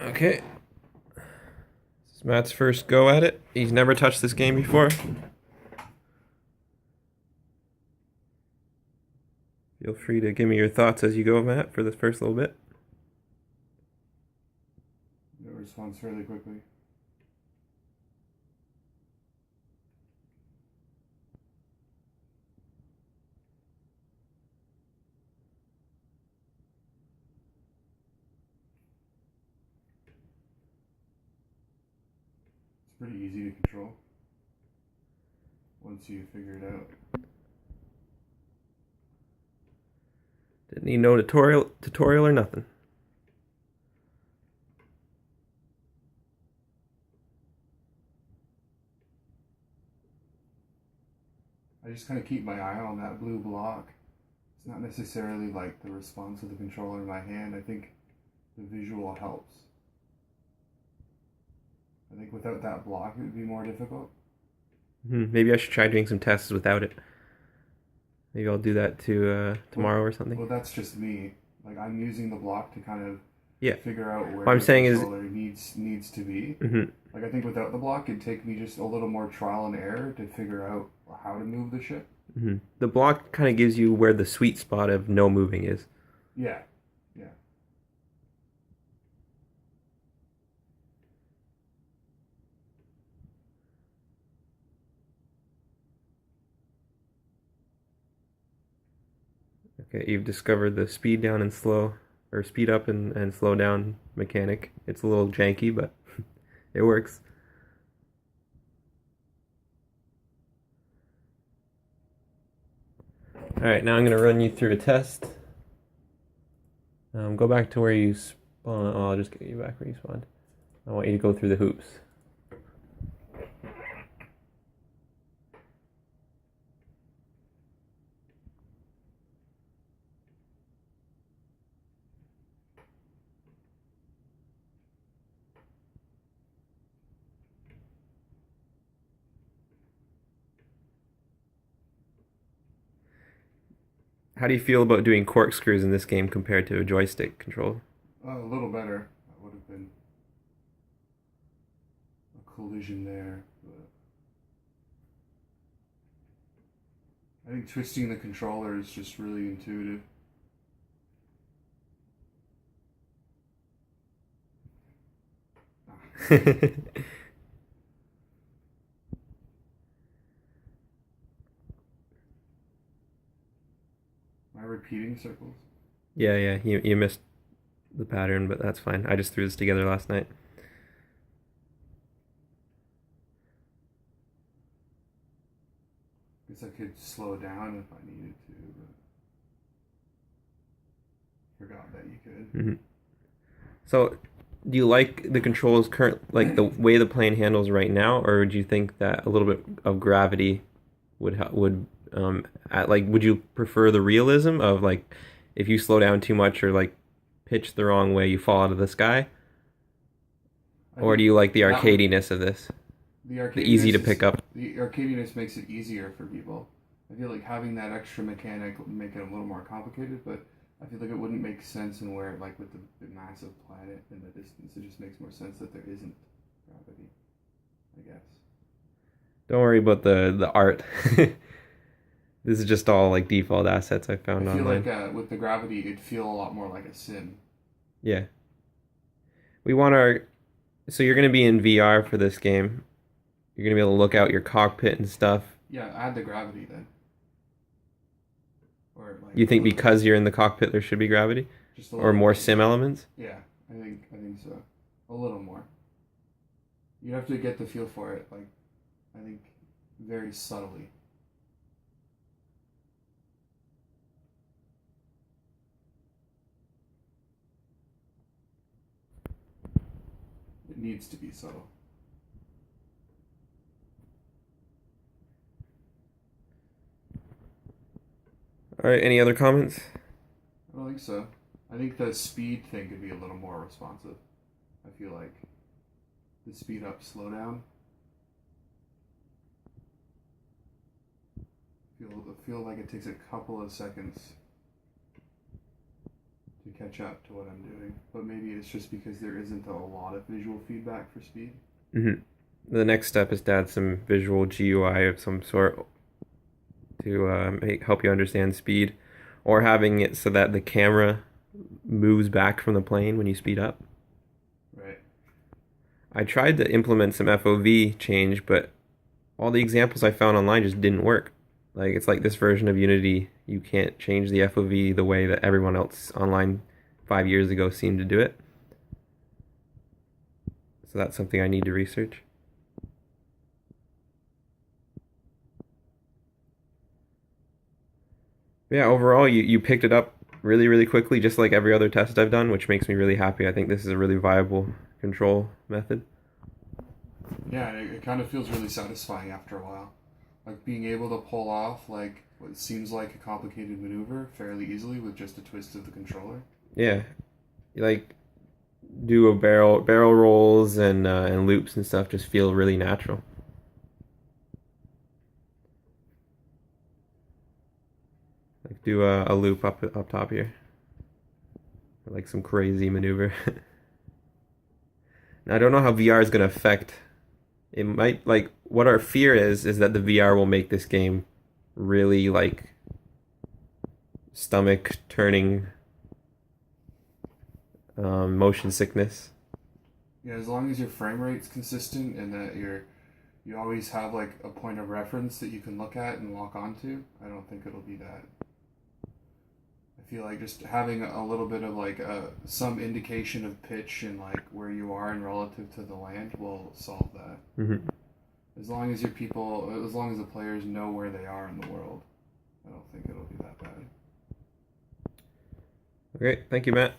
Okay. This is Matt's first go at it. He's never touched this game before. Feel free to give me your thoughts as you go, Matt, for this first little bit. It responds fairly quickly. It's pretty easy to control once you figure it out. Didn't need no tutorial or nothing. I just kind of keep my eye on that blue block. It's not necessarily like the response of the controller in my hand. I think the visual helps. I think without that block, it would be more difficult. Maybe I should try doing some tests without it. Maybe I'll do that tomorrow or something. Well, that's just me. Like I'm using the block to kind of Yeah. figure out where What I'm the saying is, controller needs to be. mhm. Like I think without the block, it'd take me just a little more trial and error to figure out how to move the ship. The block kind of gives you where the sweet spot of no moving is. Yeah, yeah. Okay, you've discovered the speed down and slow, or speed up and slow down mechanic. It's a little janky, but it works. Alright, now I'm going to run you through a test. Go back to where you spawned. Oh, I'll just get you back where you spawned. I want you to go through the hoops. How do you feel about doing corkscrews in this game compared to a joystick control? A little better. That would have been a collision there. But I think twisting the controller is just really intuitive. Am I repeating circles? Yeah, you missed the pattern, but that's fine. I just threw this together last night. Guess I could slow down if I needed to, but forgot that you could. So, do you like the controls like the way the plane handles right now, or do you think that a little bit of gravity would you prefer the realism of like if you slow down too much or like pitch the wrong way, you fall out of the sky, I or do think you like the that would arcadiness of this, the the easy arcadiness to is pick up? the arcadiness makes it easier for people. I feel like having that extra mechanic would make it a little more complicated, but I feel like it wouldn't make sense in where like with the massive planet in the distance. It just makes more sense that there isn't gravity, I guess. Don't worry about the art. This is just all like default assets I I found feel like online. with the gravity, it'd feel a lot more like a sim. Yeah, we want our. So you're gonna be in VR for this game. You're gonna be able to look out your cockpit and stuff. Yeah, add the gravity then, or like You a think little bit, because you're in the cockpit there should be gravity? just a Or little more bit. sim elements? Yeah, I think so. A little more. You have to get the feel for it, like I think very subtly. It needs to be subtle. Alright, any other comments? I don't think so. I think the speed thing could be a little more responsive. I feel like the speed up, slow down. Feel like it takes a couple of seconds. to catch up to what I'm doing. But maybe it's just because there isn't a lot of visual feedback for speed. The next step is to add some visual GUI of some sort to help you understand speed, or having it so that the camera moves back from the plane when you speed up. Right. I tried to implement some FOV change, but all the examples I found online just didn't work. Like, it's like this version of Unity, you can't change the FOV the way that everyone else online 5 years ago seemed to do it. So that's something I need to research. Yeah, overall, you picked it up really, really quickly, just like every other test I've done, which makes me really happy. I think this is a really viable control method. Yeah, and it kind of feels really satisfying after a while. Like being able to pull off like what seems like a complicated maneuver fairly easily with just a twist of the controller. Yeah, like do a barrel rolls and loops and stuff just feel really natural. Like do a loop up top here, like some crazy maneuver. Now, I don't know how VR is gonna affect. It might, like, what our fear is that the VR will make this game really like stomach turning motion sickness. Yeah, as long as your frame rate's consistent and that you always have like a point of reference that you can look at and lock onto, I don't think it'll be that. I feel like just having a little bit of like some indication of pitch and like where you are and relative to the land will solve that. As long as as long as the players know where they are in the world, I don't think it'll be that bad. Okay, thank you, Matt.